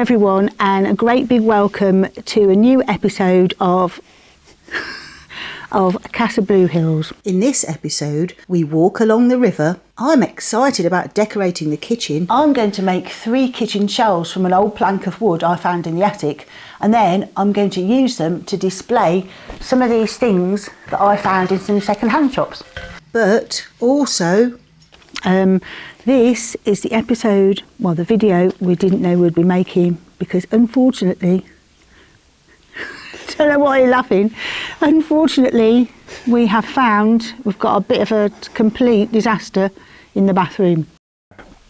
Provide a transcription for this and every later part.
everyone, and a great big welcome to a new episode of Casa Blue Hills. In this episode, we walk along the river. I'm excited about decorating the kitchen. I'm going to make 3 kitchen shelves from an old plank of wood I found in the attic, and then I'm going to use them to display some of these things that I found in some second-hand shops. But also... this is the episode, well, the video we didn't know we'd be making, because unfortunately... don't know why you're laughing. Unfortunately, we've got a bit of a complete disaster in the bathroom.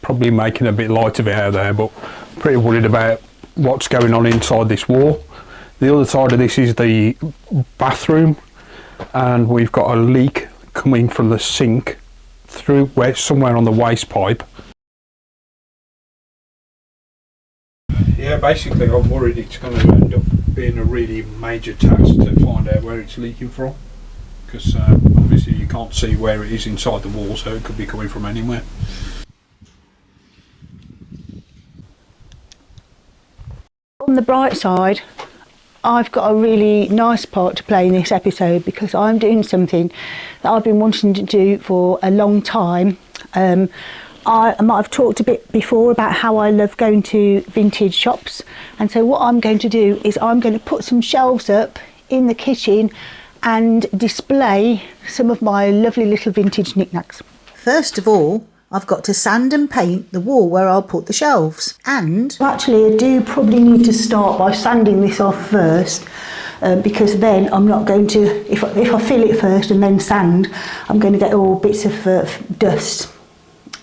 Probably making a bit light of it out there, but pretty worried about what's going on inside this wall. The other side of this is the bathroom, and we've got a leak coming from the sink through somewhere on the waste pipe. Yeah, basically I'm worried it's going to end up being a really major task to find out where it's leaking from, because obviously you can't see where it is inside the wall, so it could be coming from anywhere. On the bright side, I've got a really nice part to play in this episode, because I'm doing something that I've been wanting to do for a long time. I might have talked a bit before about how I love going to vintage shops, and so what I'm going to do is I'm going to put some shelves up in the kitchen and display some of my lovely little vintage knickknacks. First of all, I've got to sand and paint the wall where I'll put the shelves. And actually I do probably need to start by sanding this off first, because then I'm not going to, if I fill it first and then sand, I'm going to get all bits of dust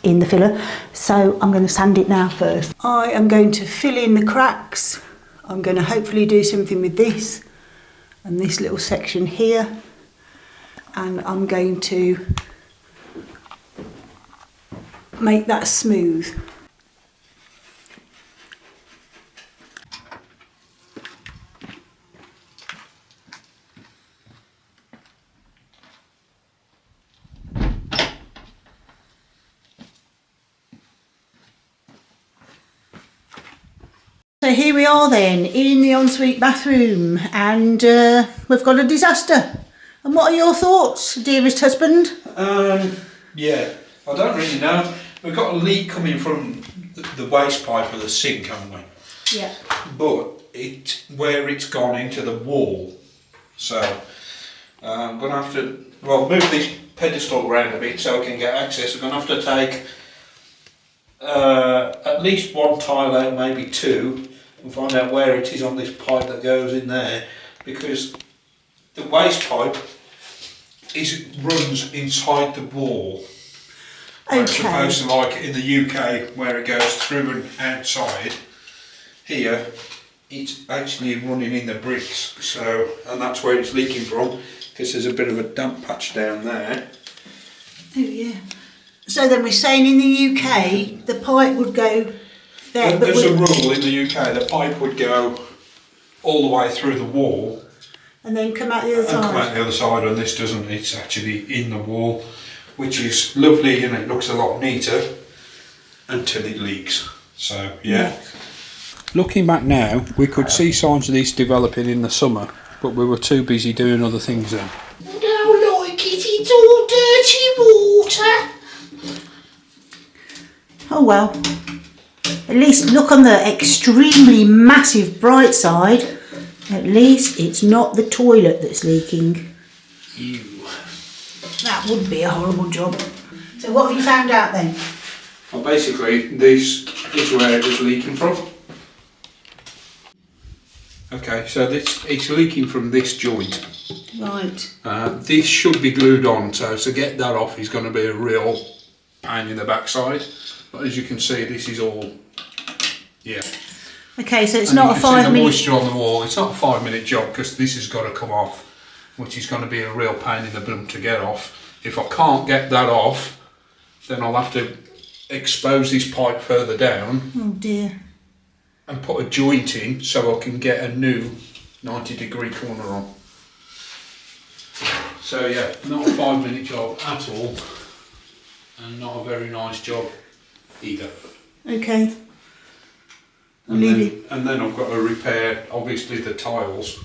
in the filler, so I'm going to sand it now first. I am going to fill in the cracks. I'm going to hopefully do something with this and this little section here, and I'm going to make that smooth. So here we are then, in the ensuite bathroom, and we've got a disaster. And what are your thoughts, dearest husband? Yeah, I don't really know. We've got a leak coming from the waste pipe of the sink, haven't we? Yeah. But where it's gone into the wall. So I'm going to have to move this pedestal around a bit so I can get access. I'm going to have to take at least 1 tile out, maybe 2, and find out where it is on this pipe that goes in there, because the waste pipe runs inside the wall. Okay. As opposed to like in the UK where it goes through and outside. Here it's actually running in the bricks, and that's where it's leaking from, because there's a bit of a damp patch down there. Oh yeah. So then we're saying in the UK the pipe would go there. There's a rule in the UK, the pipe would go all the way through the wall and then come out the other side. And come out the other side, and this doesn't, it's actually in the wall, which is lovely and it looks a lot neater until it leaks. So yeah. Looking back now, we could see signs of this developing in the summer, but we were too busy doing other things then. I don't like it, it's all dirty water. Oh well, at least look on the extremely massive bright side. At least it's not the toilet that's leaking. Ew. That would be a horrible job. So what have you found out then? Well, basically this is where it was leaking from. Okay, so it's leaking from this joint. Right. This should be glued on, so to get that off is going to be a real pain in the backside. But as you can see, this is all, yeah. Okay, so it's and not a 5 the minute... moisture on the wall. It's not a 5-minute job, because this has got to come off, which is going to be a real pain in the bum to get off. If I can't get that off, then I'll have to expose this pipe further down. Oh dear. And put a joint in so I can get a new 90-degree corner on. So yeah, not a 5-minute job at all, and not a very nice job either. Okay. And then I've got to repair, obviously, the tiles.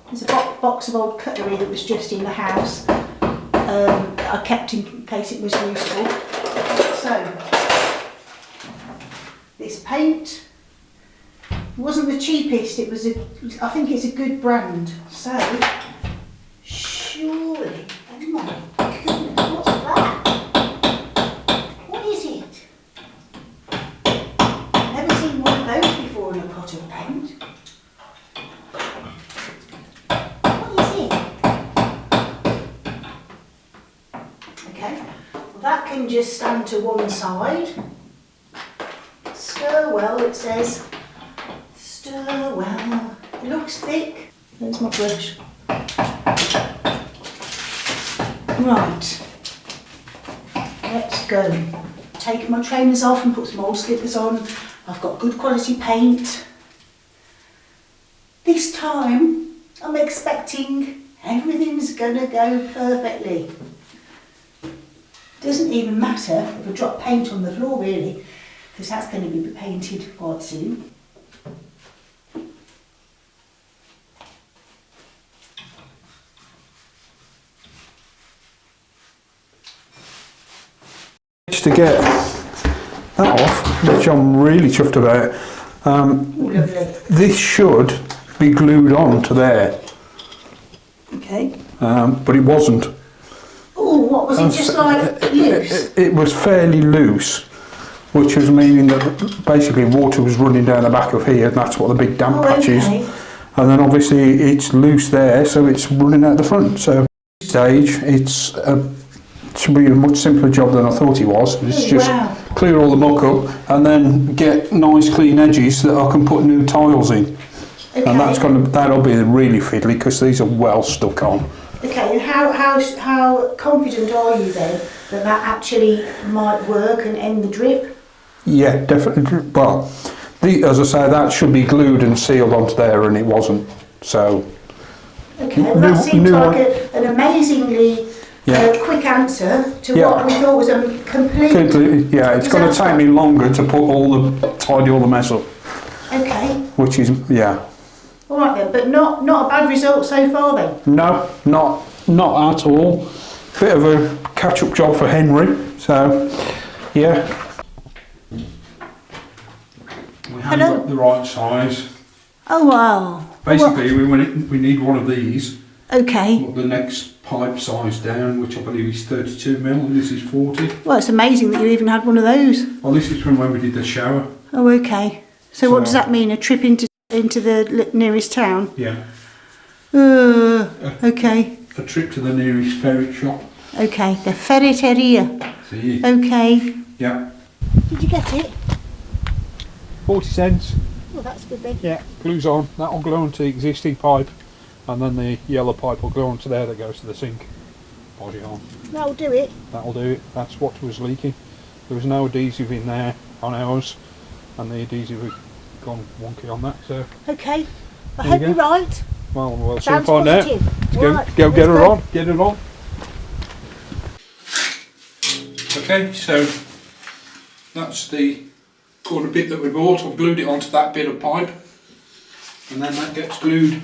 There's a box of old cutlery that was just in the house. I kept in case it was useful. So, this paint wasn't the cheapest. It was I think it's a good brand. So, surely, oh my goodness, what's that? What is it? Never seen one of those before in a pot of paint. That can just stand to one side. Stir well, it says. Stir well. It looks thick. There's my brush. Right. Let's go. Take my trainers off and put some old slippers on. I've got good quality paint. This time, I'm expecting everything's gonna go perfectly. Doesn't even matter if I drop paint on the floor really, because that's going to be painted quite soon. To get that off, which I'm really chuffed about, Lovely. this should be glued on to there, Okay. but it wasn't. Oh, what was it? Just like loose? It was fairly loose, which was meaning that basically water was running down the back of here, and that's what the big damp patch is. Okay. And then obviously it's loose there, so it's running out the front. So at this stage, it's should be a much simpler job than I thought it was. It's just clear all the muck up and then get nice clean edges that I can put new tiles in. Okay. And that'll be really fiddly because these are well stuck on. Okay, and how confident are you then that actually might work and end the drip? Yeah, definitely. Well, as I say, that should be glued and sealed onto there, and it wasn't. So. Okay, well that seems like an amazingly quick answer to what we thought was a complete. Yeah, it's going to take me longer to tidy all the mess up. Okay. Which is All right then, but not a bad result so far then. No, not at all. Bit of a catch-up job for Henry. So, yeah. We haven't got the right size. Oh wow. Basically, we need one of these. Okay. Put the next pipe size down, which I believe is 32mm, and this is 40. Well, it's amazing that you even had one of those. Well, this is from when we did the shower. Oh, okay. So what does that mean? A trip into the nearest town? Yeah. Okay. A trip to the nearest ferret shop. Okay, the ferreteria. See. Okay. Yeah. Did you get it? 40 cents. Well, that's good then. Yeah. Glues on. That'll glue onto the existing pipe, and then the yellow pipe will glue onto there that goes to the sink. Body on. That'll do it. That'll do it. That's what was leaking. There was no adhesive in there on ours, and the adhesive had gone wonky on that. So. Okay. I hope you're right. Well, we'll soon Sounds find out. positive. Go get her on. Get it on. Okay, so that's the corner bit that we bought. I've glued it onto that bit of pipe, and then that gets glued.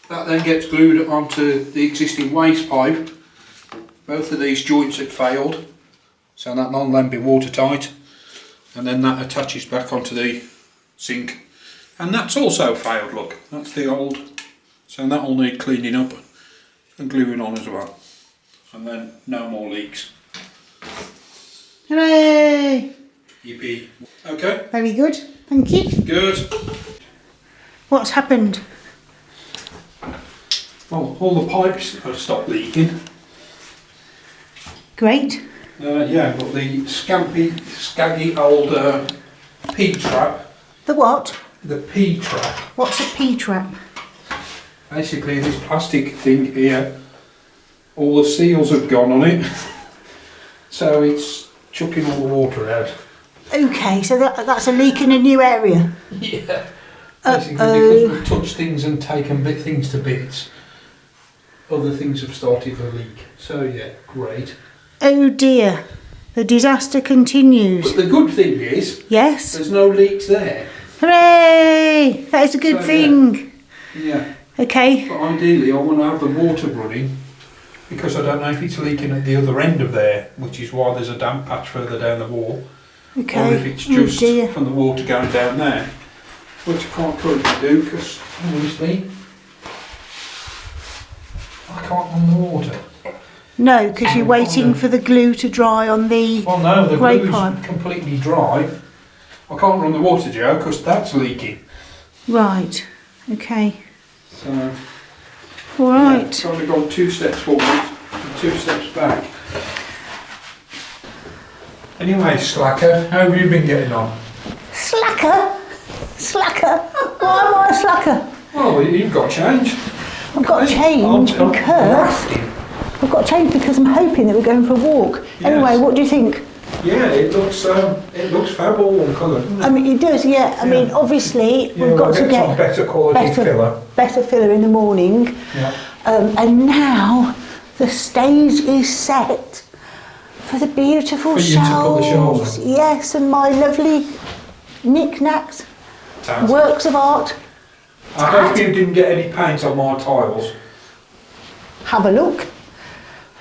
That then gets glued onto the existing waste pipe. Both of these joints had failed, so that'll then be watertight, and then that attaches back onto the sink. And that's also failed, look, that's the old, so that'll need cleaning up and gluing on as well. And then no more leaks. Hooray! Yippee. Okay. Very good. Thank you. Good. What's happened? Well, all the pipes have stopped leaking. Great. Yeah, but the scaggy old P-trap. The what? The P-trap. What's a P-trap? Basically this plastic thing here all the seals have gone on it, so it's chucking all the water out. Okay, so that's a leak in a new area. Yeah. Basically, because we've touched things and taken things to bits, other things have started to leak. So yeah, great. Oh dear, the disaster continues. But the good thing is, Yes. there's no leaks there. Hooray! That is a good So, thing. Yeah. Okay. But ideally, I want to have the water running, because I don't know if it's leaking at the other end of there, which is why there's a damp patch further down the wall, Okay. or if it's Oh just dear. from the water going down there, which I can't currently do because obviously I can't run the water. No, because you're waiting for the glue to dry on the Well, no, the grey glue's pipe. completely dry. I can't run the water, Joe, because that's leaking. Right. Okay. So, All yeah, right. it's only gone 2 steps forward and 2 steps back. Anyway, Slacker, how have you been getting on? Slacker. Slacker. Why am I a slacker? Well, you've got change. I've got to change because I've got to change because I'm hoping that we're going for a walk. Yes. Anyway, what do you think? Yeah, it looks fab all one colour, doesn't it? I mean, it does. Yeah. I mean, Yeah. obviously Yeah, we've got we'll to get some get better quality filler. better filler in the morning. Yeah. And now the stage is set for the beautiful For you to put the shelves. shelves on. Yes, and my lovely knickknacks, Tat. works of art. I hope you didn't get any paint on my tiles. Have a look.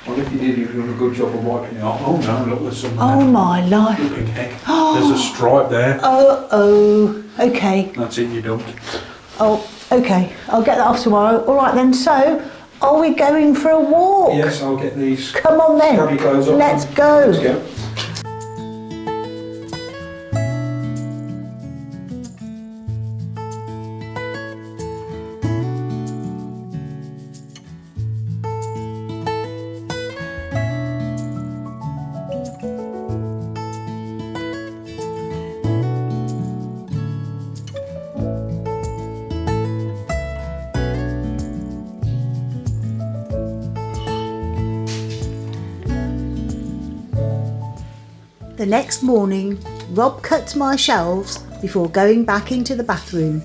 Well, if you did, you've done a good job of wiping it off. Oh no, look, there's some. Oh my life. Flipping heck. There's a stripe there. Oh. Okay. That's it, you dumped. Oh, okay. I'll get that off tomorrow. All right then. So, are we going for a walk? Yes, I'll get these. Come on then. Scabby clothes off. Let's go. Let's go. The next morning, Rob cuts my shelves before going back into the bathroom.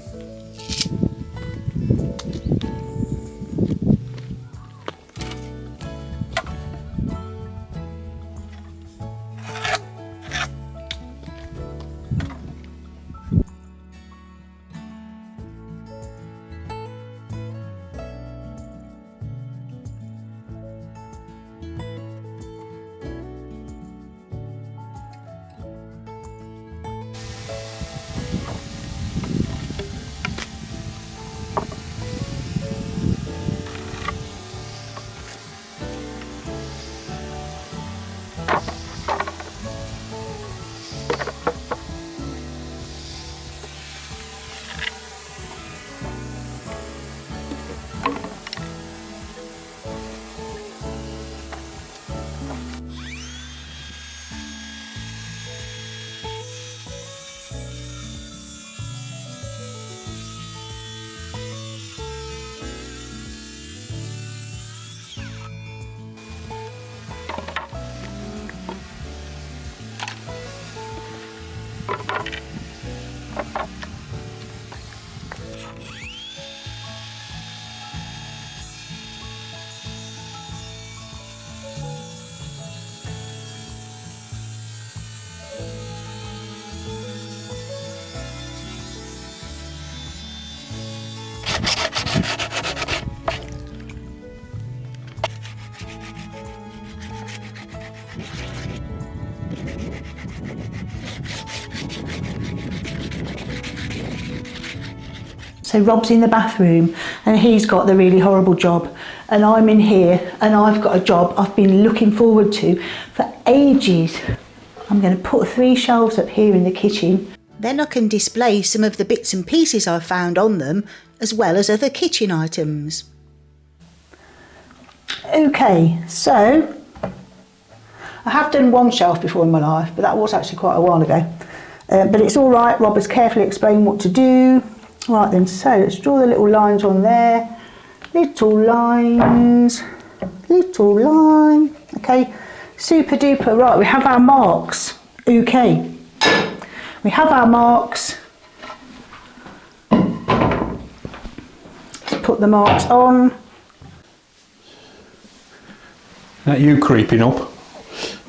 So Rob's in the bathroom and he's got the really horrible job, and I'm in here and I've got a job I've been looking forward to for ages. I'm going to put 3 shelves up here in the kitchen. Then I can display some of the bits and pieces I've found on them, as well as other kitchen items. Okay, so I have done 1 shelf before in my life, but that was actually quite a while ago. But it's all right, Rob has carefully explained what to do. Right then, so let's draw the little lines on there. Little lines little line. Okay, super duper. Right, we have our marks. Okay, we have our marks. Let's put the marks on. That you creeping up.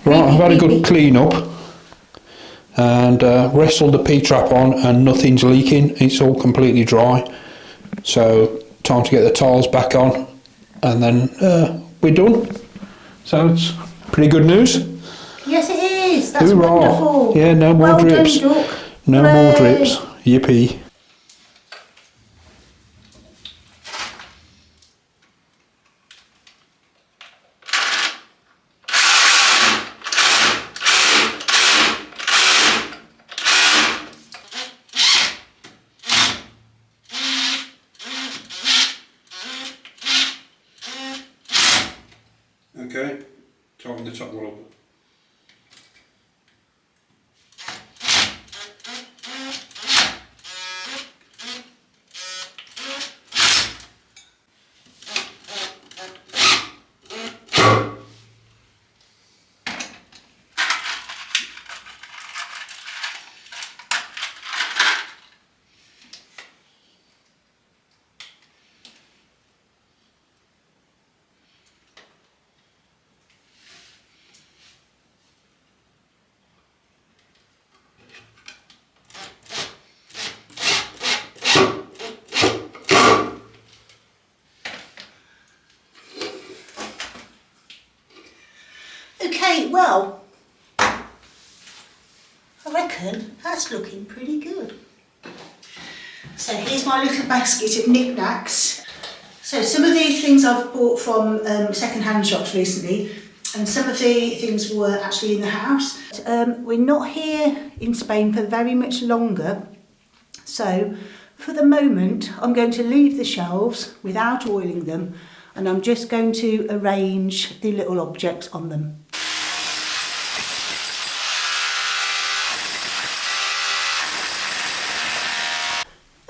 Right, I've had a good clean up and wrestled the P-trap on and nothing's leaking. It's all completely dry. So time to get the tiles back on and then we're done. So it's pretty good news. Yes, it is. That's Hoorah. wonderful. Yeah, no more Well drips. done, Duck. No Hooray. more drips. Yippee. Okay, tighten the top one up. Okay, well, I reckon that's looking pretty good. So here's my little basket of knickknacks. So some of these things I've bought from second-hand shops recently, and some of the things were actually in the house. We're not here in Spain for very much longer, so for the moment I'm going to leave the shelves without oiling them, and I'm just going to arrange the little objects on them.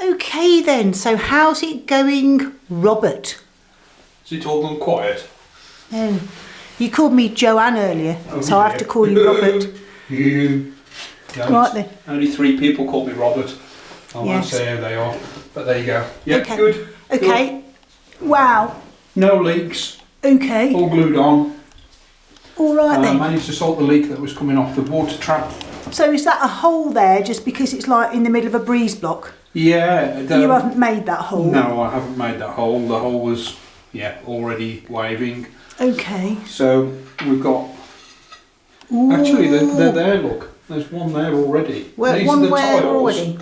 Okay then, so how's it going, Robert? Is it all gone quiet? Oh, you called me Joanne earlier, Oh, so I have to call you Robert. You. Yeah, Right then. Only 3 people call me Robert. I won't Yes. say how they are, but there you go. Yeah, Okay. good. Okay. Wow. No leaks. Okay. All glued on. All right I then. managed to sort the leak that was coming off the water trap. So is that a hole there just because it's like in the middle of a breeze block? Yeah. You haven't made that hole? No, I haven't made that hole. The hole was, already waving. Okay. So we've got. Ooh. Actually, they're there. Look, there's one there already. Where, These one are the where tiles. already?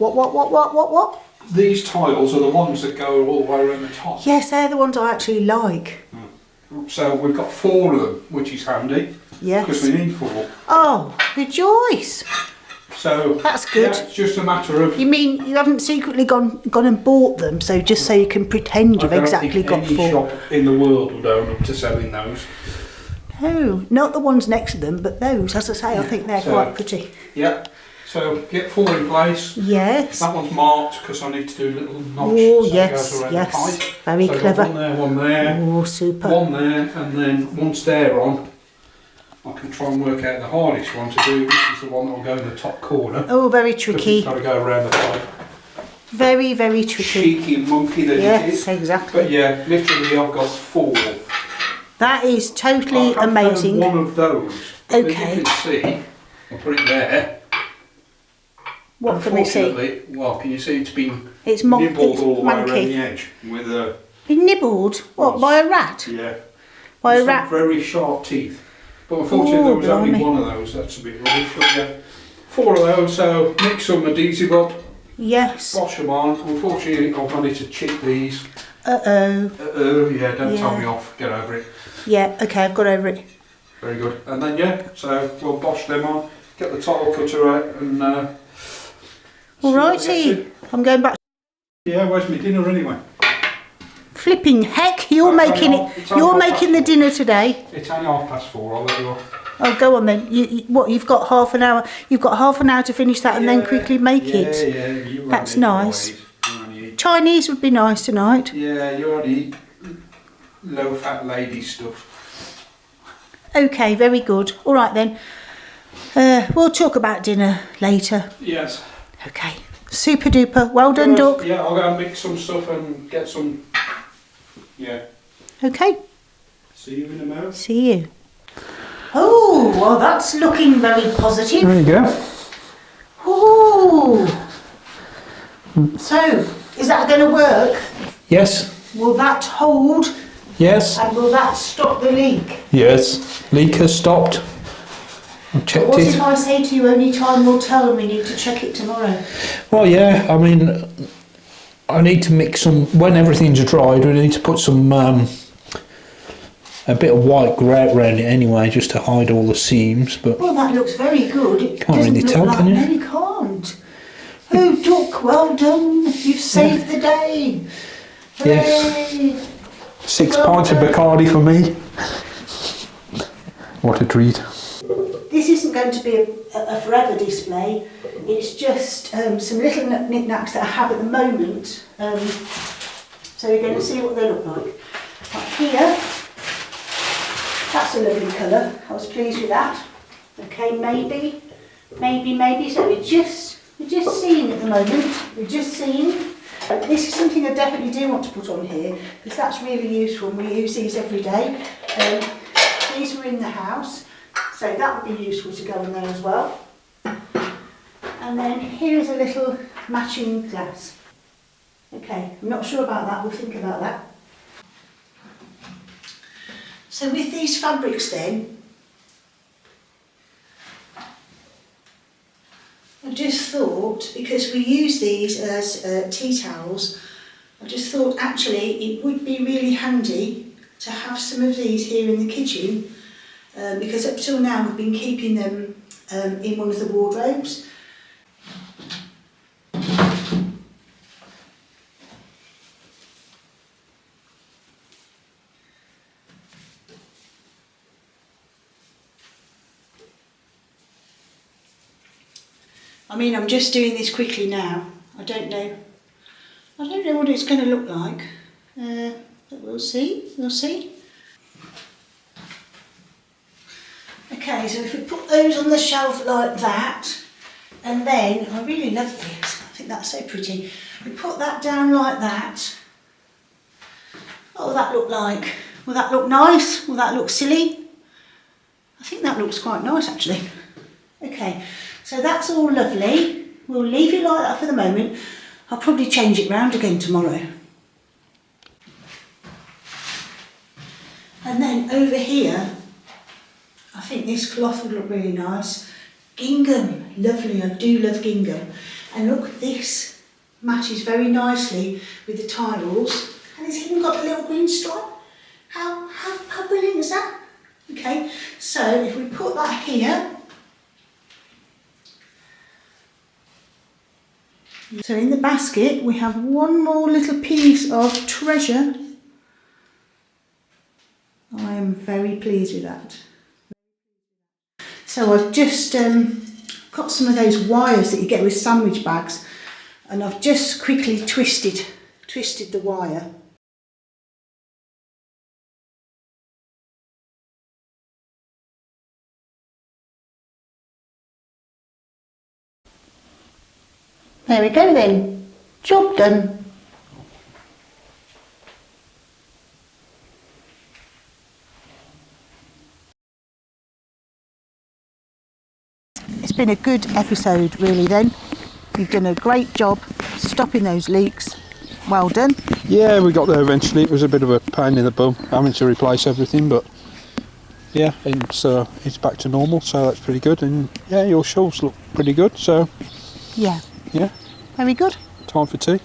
What? These tiles are the ones that go all the way around the top. Yes, they're the ones I actually like. So we've got 4 of them, which is handy. Yes. Because we need 4. Oh, rejoice. So That's good. Yeah, it's just a matter of. You mean you haven't secretly gone and bought them, so just so you can pretend you've exactly got any 4? shop in the world will own up to selling those. No, not the ones next to them, but those. As I say, I think they're So- quite pretty. Yeah. So get 4 in place. Yes. That one's marked because I need to do a little notch. Oh, so it yes, goes around yes. the pipe. Very So I've clever. got one there, Oh, super. one there, and then once they're on, I can try and work out the hardest one to do, which is the one that will go in the top corner. Oh, very 'Cause tricky. It's got to go around the pipe. Very, very tricky. Cheeky monkey that it Yes, is. exactly. But yeah, literally I've got 4. That is totally I have amazing. found one of those. Okay. As you can see, I'll put it there. What can we see? Unfortunately, well, can you see it's been It's nibbled it's all the way around monkey. the edge with a Been nibbled? What, Was. by a rat? yeah. By a Some rat? very sharp teeth. But unfortunately, Oh, there was only blimey. one of those. That's a bit rubbish. But yeah, 4 of those. So mix some adhesive up, Yes. wash them on. Unfortunately, I've managed to chip these. Uh-oh. Yeah, don't tell Yeah. me off. Get over it. Yeah, okay, I've got over it. Very good. And then yeah, so we'll bosh them on. Get the tile cutter out and. See what we get Alrighty. to. I'm going back. Yeah, where's my dinner anyway? Flipping heck, you're Right, making hang on. it. It's You're on making the half-past dinner today. It's only 4:30. I'll let you off. Oh, go on then. What? You've got half an hour. You've got half an hour to finish that, and then quickly make it. Yeah, you run That's it, nice. boys. You only eat. Chinese would be nice tonight. Yeah, you only eat low-fat lady stuff. Okay, very good. All right then. We'll talk about dinner later. Yes. Okay. Super duper. Well done, Duck. Yeah, I'll go and mix some stuff and get some. Yeah. Okay. See you in a moment. See you. Oh, well, that's looking very positive. There you go. Oh. So, is that going to work? Yes. Will that hold? Yes. And will that stop the leak? Yes. Leak has stopped. I've checked What it. if I say to you only time will tell and we need to check it tomorrow? Well, yeah. I mean, I need to mix some. When everything's dried, we need to put some a bit of white grout around it anyway, just to hide all the seams. But Well, that looks very good. It Can't doesn't really look tell, like, can you? No, you can't. Oh, Duck, well done. You've saved the day. Yes. Hooray. 6 Well pints of done. Bacardi for me. What a treat. This isn't going to be a forever display. It's just some little knickknacks that I have at the moment. So you're going to see what they look like. Right here, that's a lovely colour. I was pleased with that. Okay, maybe. So we're just seeing at the moment. We're just seeing. This is something I definitely do want to put on here because that's really useful and we use these every day. These were in the house, so that would be useful to go in there as well. And then here is a little matching glass. Okay, I'm not sure about that, we'll think about that. So with these fabrics then, I just thought, because we use these as tea towels, I just thought actually it would be really handy to have some of these here in the kitchen because up till now we've been keeping them in one of the wardrobes. I mean, I'm just doing this quickly now. I don't know what it's going to look like, but we'll see. Okay, so if we put those on the shelf like that, and then, I really love this, I think that's so pretty. We put that down like that. What will that look like? Will that look nice? Will that look silly? I think that looks quite nice actually. Okay, so that's all lovely. We'll leave it like that for the moment. I'll probably change it round again tomorrow. And then over here, I think this cloth would look really nice. Gingham, lovely, I do love gingham. And look, this matches very nicely with the tiles. And it's even got a little green stripe. How brilliant is that? Okay, so if we put that here, so in the basket we have one more little piece of treasure. I am very pleased with that. So I've just got some of those wires that you get with sandwich bags, and I've just quickly twisted the wire. There we go then, job done. It's been a good episode really then. You've done a great job stopping those leaks. Well done. Yeah, we got there eventually. It was a bit of a pain in the bum having to replace everything, but yeah, it's back to normal, so that's pretty good. And yeah, your shelves look pretty good, so Yeah. yeah, Very good. time for tea.